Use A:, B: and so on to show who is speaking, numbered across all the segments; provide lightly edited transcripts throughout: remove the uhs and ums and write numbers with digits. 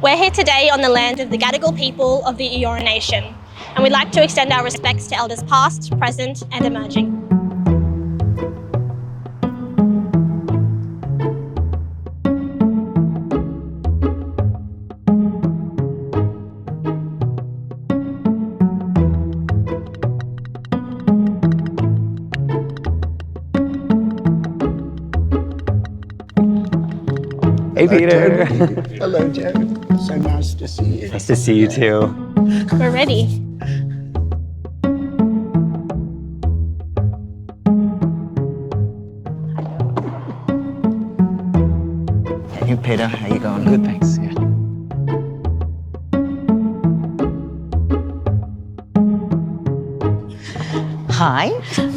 A: We're here today on the land of the Gadigal people of the Eora Nation, and we'd like to extend our respects to elders past, present and emerging.
B: Hey, Peter.
C: Hello, Joe. So nice to see you.
B: Nice to see you too.
A: We're ready.
B: Hey, Peter. How you going? Good, thanks. Yeah. Hi.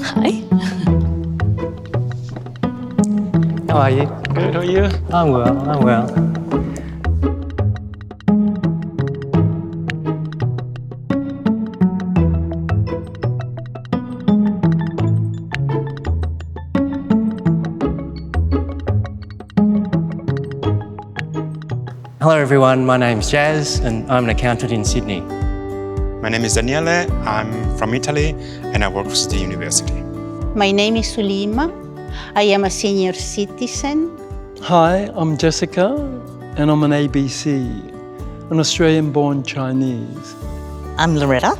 D: Hi.
B: How are you?
E: Good, how are you?
B: I'm well.
F: Hello everyone, my name's Jazz and I'm an accountant in Sydney.
E: My name is Daniele, I'm from Italy and I work for the university.
G: My name is Sulima. I am a senior citizen.
H: Hi, I'm Jessica and I'm an ABC, an Australian-born Chinese.
D: I'm Loretta.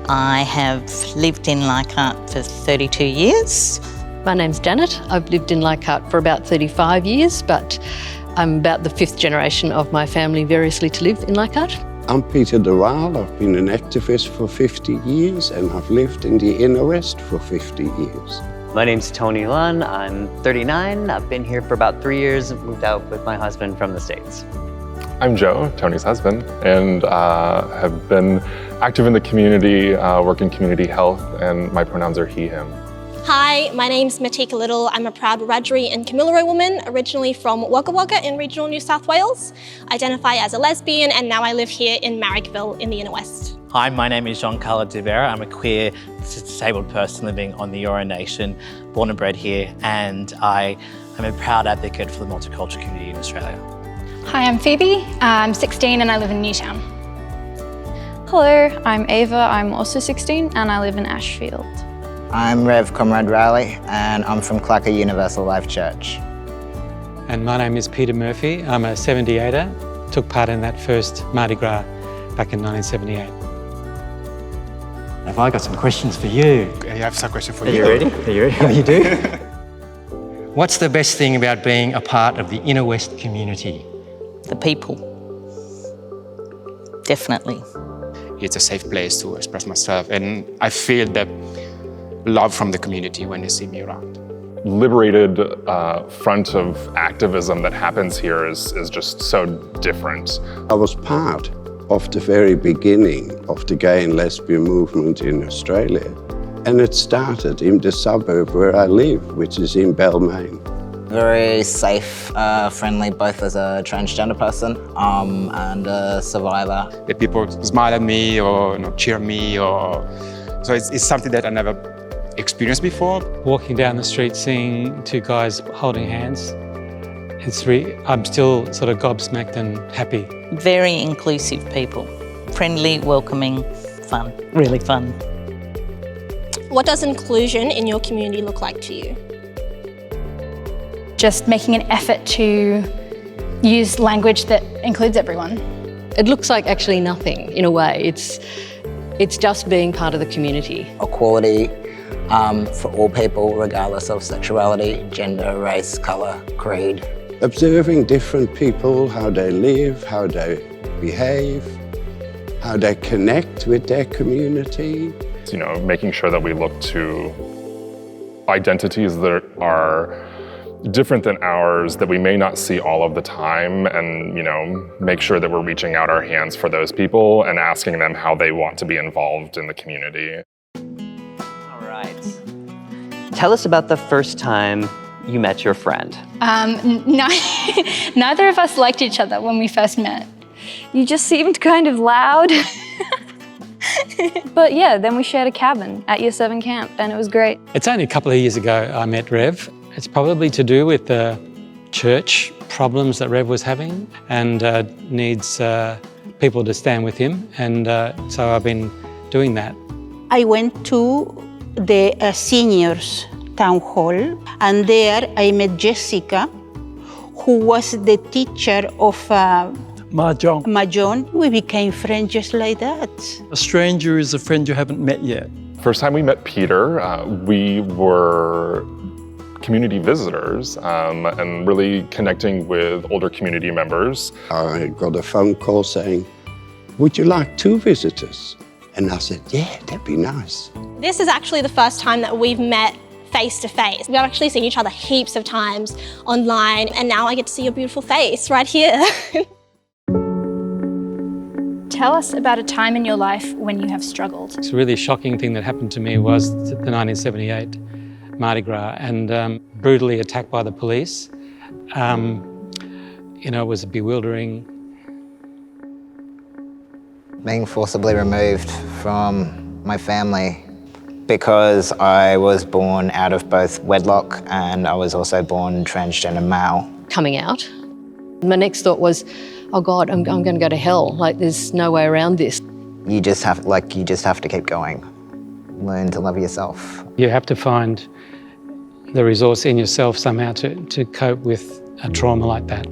D: I have lived in Leichhardt for 32 years.
I: My name's Janet. I've lived in Leichhardt for about 35 years, but I'm about the 5th generation of my family variously to live in Leichhardt.
C: I'm Peter de Waal. I've been an activist for 50 years and I've lived in the Inner West for 50 years.
B: My name's Tony Lunn. I'm 39. I've been here for about 3 years and moved out with my husband from the States.
J: I'm Joe, Tony's husband, and have been active in the community, work in community health, and my pronouns are he, him.
A: Hi, my name's Matika Little. I'm a proud Wiradjuri and Kamilaroi woman, originally from Wagga Wagga in regional New South Wales. I identify as a lesbian and now I live here in Marrickville in the Inner West.
K: Hi, my name is Jean-Carlo De Vera. I'm a queer, disabled person living on the Eora Nation, born and bred here, and I am a proud advocate for the multicultural community in Australia.
L: Hi, I'm Phoebe. I'm 16 and I live in Newtown.
M: Hello, I'm Ava. I'm also 16 and I live in Ashfield.
N: I'm Rev Comrade Riley and I'm from Clacker Universal Life Church.
O: And my name is Peter Murphy. I'm a 78er, took part in that first Mardi Gras back in 1978.
F: Have I got some questions for you?
E: I have some question for
F: you.
E: you.
F: Are you ready? Oh, you do? What's the best thing about being a part of the Inner West community?
D: The people. Definitely.
E: It's a safe place to express myself and I feel the love from the community when they see me around.
J: Liberated front of activism that happens here is just so different.
C: I was part of the very beginning of the gay and lesbian movement in Australia. And it started in the suburb where I live, which is in Balmain.
N: Very safe, friendly, both as a transgender person and a survivor.
E: The people smile at me or cheer me, so it's something that I never experienced before.
O: Walking down the street, seeing two guys holding hands, I'm still sort of gobsmacked and happy.
D: Very inclusive people. Friendly, welcoming, fun, really fun.
A: What does inclusion in your community look like to you?
L: Just making an effort to use language that includes everyone.
I: It looks like actually nothing in a way. It's just being part of the community.
N: Equality for all people, regardless of sexuality, gender, race, colour, creed.
C: Observing different people, how they live, how they behave, how they connect with their community.
J: You know, making sure that we look to identities that are different than ours, that we may not see all of the time, and make sure that we're reaching out our hands for those people and asking them how they want to be involved in the community.
B: All right. Tell us about the first time you met your friend.
L: Neither of us liked each other when we first met.
M: You just seemed kind of loud. But yeah, then we shared a cabin at Year 7 camp and it was great.
O: It's only a couple of years ago I met Rev. It's probably to do with the church problems that Rev was having and needs people to stand with him, and so I've been doing that.
G: I went to the seniors town hall, and there I met Jessica, who was the teacher of Mahjong. We became friends just like that.
H: A stranger is a friend you haven't met yet.
J: First time we met Peter, we were community visitors and really connecting with older community members.
C: I got a phone call saying, "Would you like 2 visitors?" And I said, "Yeah, that'd be nice."
A: This is actually the first time that we've met face to face. We've actually seen each other heaps of times online, and now I get to see your beautiful face right here.
L: Tell us about a time in your life when you have struggled.
O: It's a really shocking thing that happened to me was the 1978 Mardi Gras, and brutally attacked by the police. You know, it was bewildering.
N: Being forcibly removed from my family because I was born out of both wedlock and I was also born transgender male.
I: Coming out. My next thought was, oh God, I'm going to go to hell. Like, there's no way around this.
N: You just have to keep going. Learn to love yourself.
O: You have to find the resource in yourself somehow to cope with a trauma like that.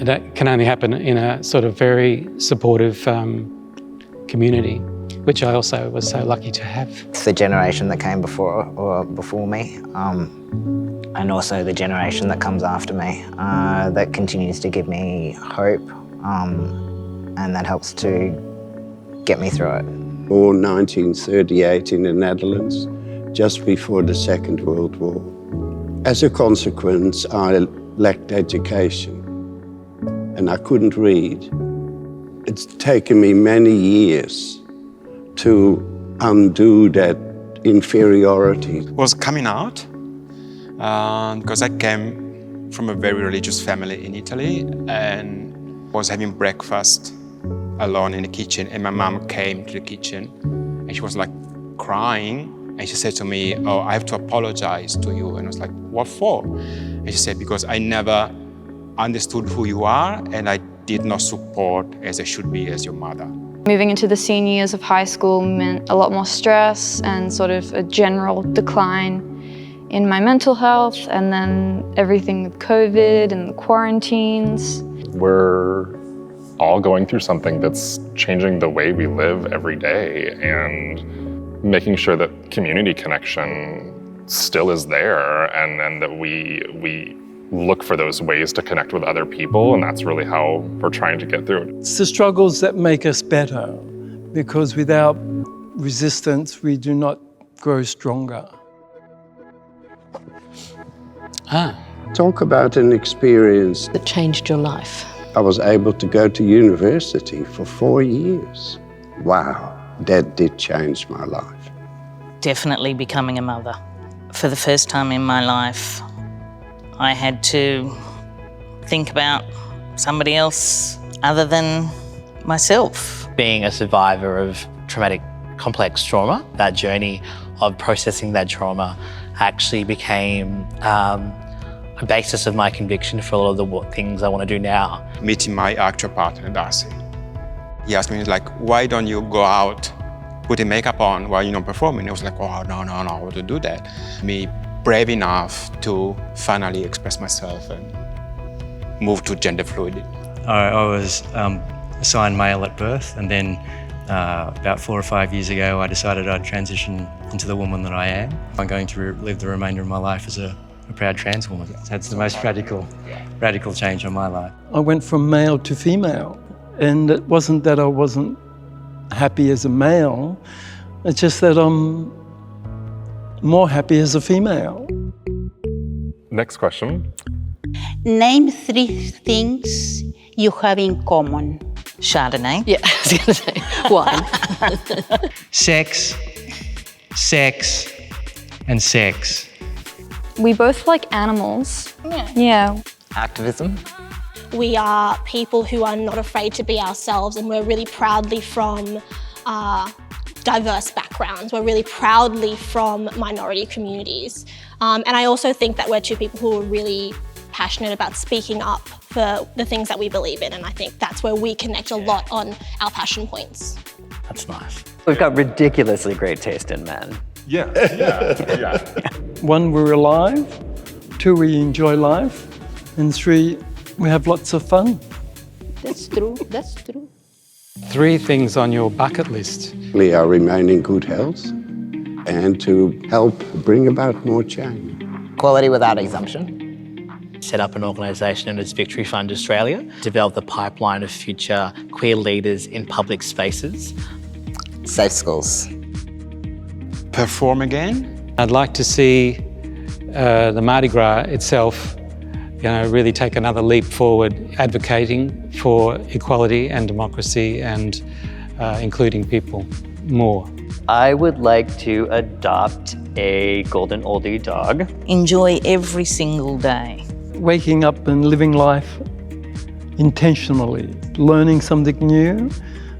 O: That can only happen in a sort of very supportive community, which I also was so lucky to have.
N: It's the generation that came before me, and also the generation that comes after me that continues to give me hope, and that helps to get me through it.
C: Born 1938 in the Netherlands, just before the Second World War. As a consequence, I lacked education and I couldn't read. It's taken me many years to undo that inferiority.
E: Was coming out because I came from a very religious family in Italy and was having breakfast alone in the kitchen, and my mom came to the kitchen and she was like crying, and she said to me, "Oh, I have to apologize to you." And I was like, "What for?" And she said, "Because I never understood who you are and I did not support as I should be as your mother."
M: Moving into the senior years of high school meant a lot more stress and sort of a general decline in my mental health, and then everything with COVID and the quarantines.
J: We're all going through something that's changing the way we live every day, and making sure that community connection still is there, and that we look for those ways to connect with other people, and that's really how we're trying to get through it.
H: It's the struggles that make us better, because without resistance, we do not grow stronger.
C: Talk about an experience
I: that changed your life.
C: I was able to go to university for 4 years. Wow, that did change my life.
D: Definitely becoming a mother. For the first time in my life, I had to think about somebody else other than myself.
K: Being a survivor of traumatic complex trauma, that journey of processing that trauma actually became a basis of my conviction for a lot of the things I want to do now.
E: Meeting my actual partner, Darcy. He asked me, like, "Why don't you go out putting makeup on while you're not performing?" I was like, "Oh, no, I want to do that." Me brave enough to finally express myself and move to gender fluid.
P: I was assigned male at birth, and then about 4 or 5 years ago, I decided I'd transition into the woman that I am. I'm going to live the remainder of my life as a proud trans woman. That's the most radical change in my life.
H: I went from male to female, and it wasn't that I wasn't happy as a male, it's just that I'm more happy as a female.
J: Next question.
G: Name 3 things you have in common.
D: Chardonnay.
I: Yeah, I was going to say wine.
P: Sex, and sex.
L: We both like animals. Yeah.
N: Activism.
A: We are people who are not afraid to be ourselves, and we're really proudly from diverse backgrounds. We're really proudly from minority communities. And I also think that we're 2 people who are really passionate about speaking up for the things that we believe in, and I think that's where we connect a lot on our passion points.
K: That's nice.
B: We've got ridiculously great taste in men.
J: Yeah.
H: 1, we're alive. 2, we enjoy life. And 3, we have lots of fun.
G: That's true. That's true.
O: 3 things on your bucket list.
C: I remain in good health and to help bring about more change.
N: Quality without assumption.
K: Set up an organisation known as Victory Fund Australia, develop the pipeline of future queer leaders in public spaces.
N: Safe schools.
E: Perform again.
O: I'd like to see the Mardi Gras itself, really take another leap forward, advocating for equality and democracy and including people more.
B: I would like to adopt a golden oldie dog.
D: Enjoy every single day.
H: Waking up and living life intentionally, learning something new,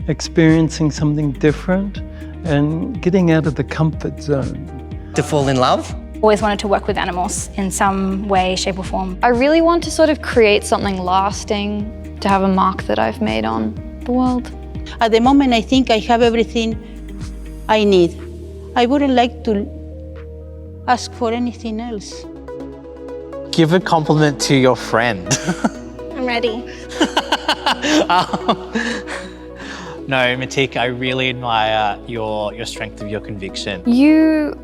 H: experiencing something different, and getting out of the comfort zone.
K: To fall in love.
L: Always wanted to work with animals in some way, shape or form.
M: I really want to sort of create something lasting, to have a mark that I've made on the world.
G: At the moment, I think I have everything I need. I wouldn't like to ask for anything else.
K: Give a compliment to your friend.
A: I'm ready.
K: No, Matik, I really admire your strength of your conviction.
M: You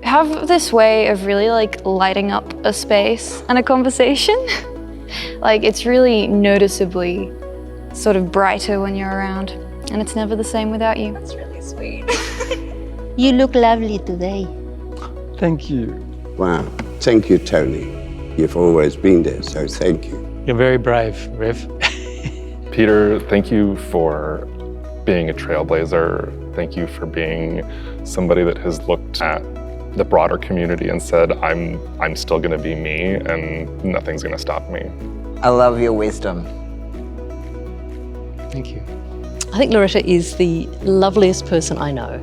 M: have this way of really lighting up a space and a conversation. It's really noticeably sort of brighter when you're around, and it's never the same without you.
A: That's really sweet.
G: You look lovely today.
H: Thank you.
C: Wow. Thank you, Tony. You've always been there, so thank you.
O: You're very brave, Rev.
J: Peter, thank you for being a trailblazer. Thank you for being somebody that has looked at the broader community and said, I'm still gonna be me and nothing's gonna stop me.
N: I love your wisdom.
O: Thank you.
I: I think Loretta is the loveliest person I know.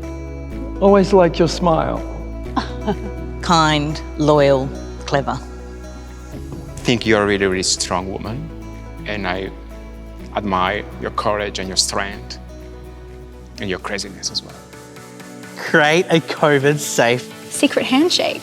H: Always like your smile.
D: Kind, loyal, clever.
E: I think you're a really, really strong woman, and I admire your courage and your strength and your craziness as well.
K: Create a COVID-safe
L: Secret handshake.